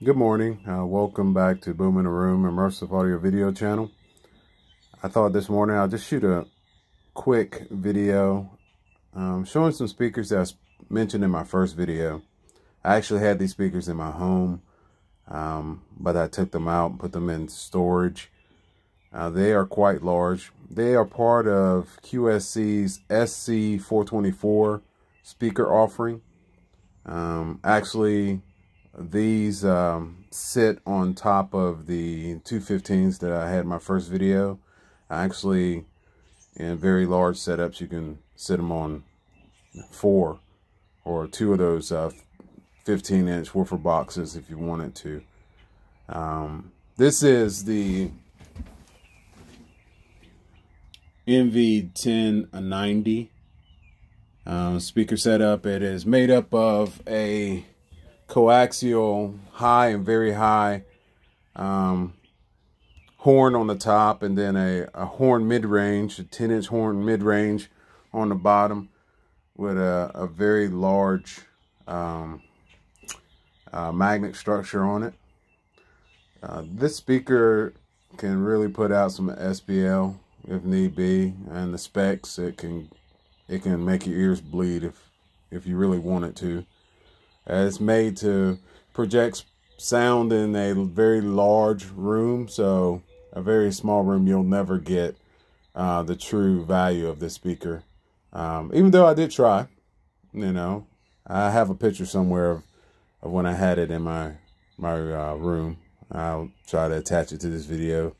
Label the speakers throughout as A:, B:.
A: Good morning. Welcome back to Boom in the Room Immersive Audio Video channel. I thought this morning I'll just shoot a quick video showing some speakers that I mentioned in my first video. I actually had these speakers in my home, but I took them out and put them in storage. They are quite large. They are part of QSC's SB 424 speaker offering. Actually, these sit on top of the 215s that I had in my first video. Actually, in very large setups, you can sit them on 4 or 2 of those 15-inch woofer boxes if you wanted to. This is the MV1090 speaker setup. It is made up of a coaxial high and very high horn on the top, and then a horn mid-range, a 10-inch horn mid-range on the bottom, with a very large magnet structure on it. This speaker can really put out some SPL if need be, and the specs, it can make your ears bleed if you really want it to. It's made to project sound in a very large room, so a very small room you'll never get the true value of this speaker. Even though I did try, I have a picture somewhere of when I had it in my room. I'll try to attach it to this video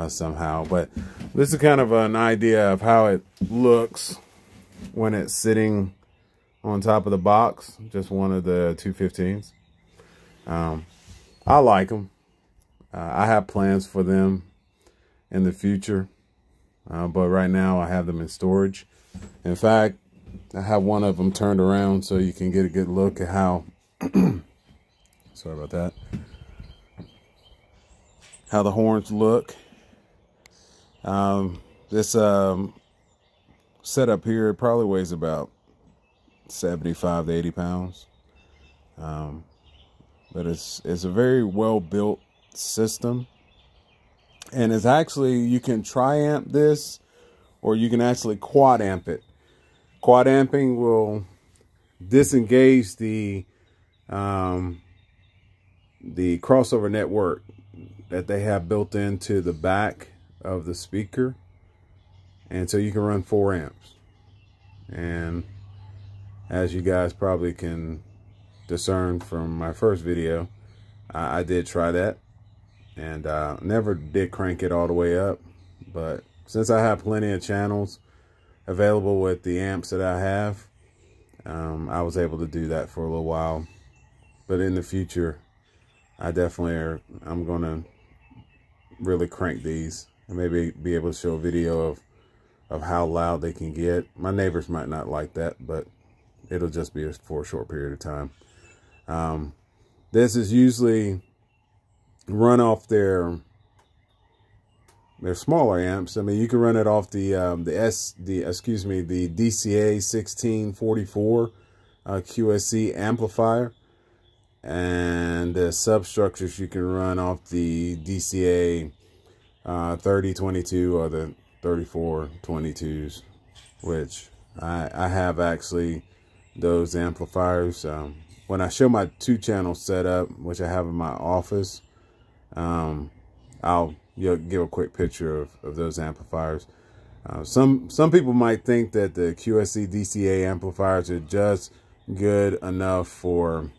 A: somehow, but this is kind of an idea of how it looks when it's sitting on top of the box, just one of the 215s. I like them. I have plans for them in the future, but right now I have them in storage. In fact, I have one of them turned around so you can get a good look at how sorry about that, how the horns look. This setup here probably weighs about 75 to 80 pounds. But it's a very well built system, and it's actually, you can tri-amp this, or you can actually quad amp it. Quad amping will disengage the crossover network that they have built into the back of the speaker, and so you can run 4 amps. And as you guys probably can discern from my first video, I did try that, and never did crank it all the way up. But since I have plenty of channels available with the amps that I have, I was able to do that for a little while. But in the future, I'm going to really crank these and maybe be able to show a video of how loud they can get. My neighbors might not like that, but it'll just be for a short period of time. This is usually run off their smaller amps. I mean, you can run it off the DCA 1644 QSC amplifier, and the substructures you can run off the DCA 3022 or the 3422s, which I have actually those amplifiers. When I show my 2-channel setup, which I have in my office, I'll give a quick picture of those amplifiers. Some people might think that the QSC DCA amplifiers are just good enough for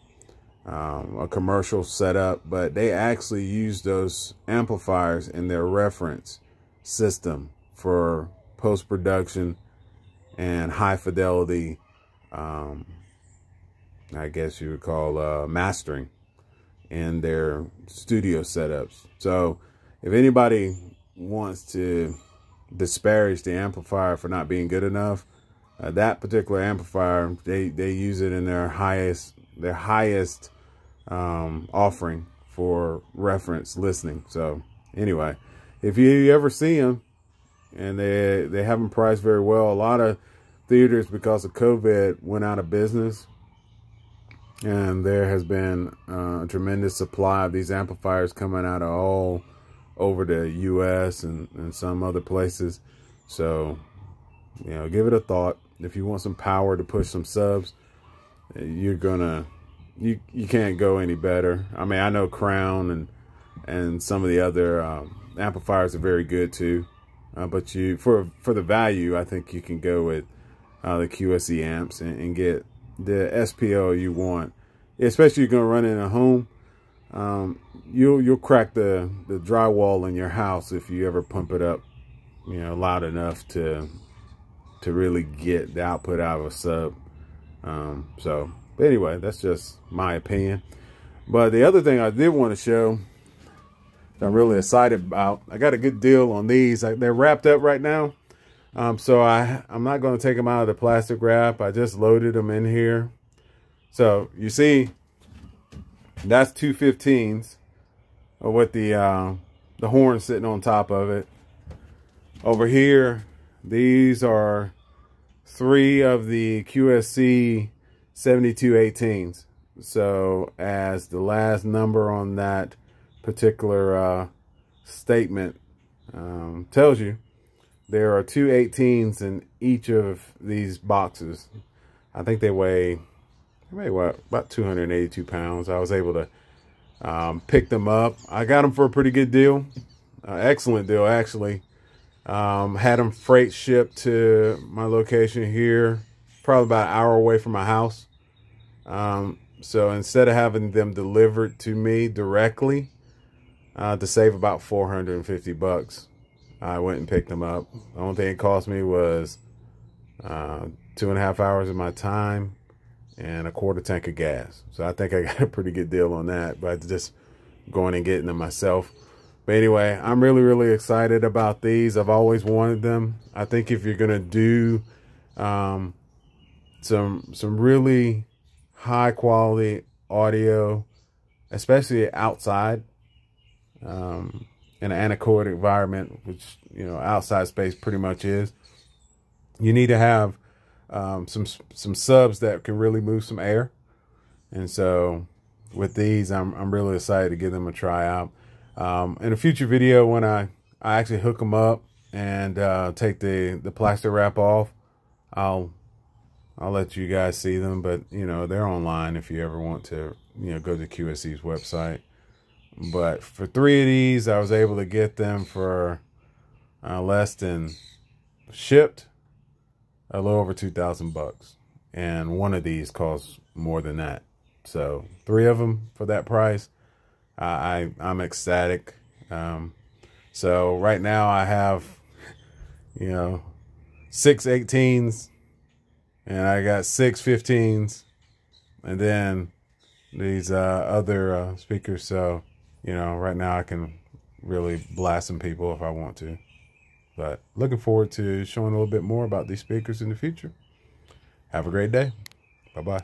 A: a commercial setup, but they actually use those amplifiers in their reference system for post-production and high fidelity, I guess you would call mastering in their studio setups. So if anybody wants to disparage the amplifier for not being good enough, that particular amplifier, they use it in their highest offering for reference listening. So anyway, if you ever see them, and they haven't priced very well, a lot of theaters, because of COVID, went out of business. And there has been a tremendous supply of these amplifiers coming out of all over the US and some other places. So, you know, give it a thought. If you want some power to push some subs, you can't go any better. I mean, I know Crown and some of the other amplifiers are very good too. But for the value, I think you can go with the QSC amps and get the SPL you want. Especially if you're gonna run in a home, you'll crack the drywall in your house if you ever pump it up, you know, loud enough to really get the output out of a sub. But anyway, that's just my opinion. But the other thing I did want to show that I'm really excited about, I got a good deal on these. They're wrapped up right now. So I'm not going to take them out of the plastic wrap. I just loaded them in here. So you see, that's 2 15s with the horn sitting on top of it. Over here, these are 3 of the QSC 7218s. So as the last number on that particular statement tells you, there are 2 18s in each of these boxes. I think they weigh about 282 pounds. I was able to pick them up. I got them for a pretty good deal. Excellent deal, actually. Had them freight shipped to my location here, probably about an hour away from my house. So instead of having them delivered to me directly, to save about 450 bucks, I went and picked them up. The only thing it cost me was 2.5 hours of my time and a quarter tank of gas. So I think I got a pretty good deal on that, but just going and getting them myself. But anyway, I'm really, really excited about these. I've always wanted them. I think if you're gonna do some really high quality audio, especially outside, in an anechoic environment, which, you know, outside space pretty much is, you need to have some subs that can really move some air. And so with these, I'm really excited to give them a try out. In a future video, when I actually hook them up and take the plastic wrap off, I'll let you guys see them. But, you know, they're online if you ever want to, you know, go to QSC's website. But for 3 of these, I was able to get them for less than shipped, a little over 2,000 bucks. And one of these costs more than that. So 3 of them for that price, I'm ecstatic. So right now I have, you know, 6 18s and I got 6 15s and then these other speakers. So, you know, right now I can really blast some people if I want to. But looking forward to showing a little bit more about these speakers in the future. Have a great day. Bye-bye.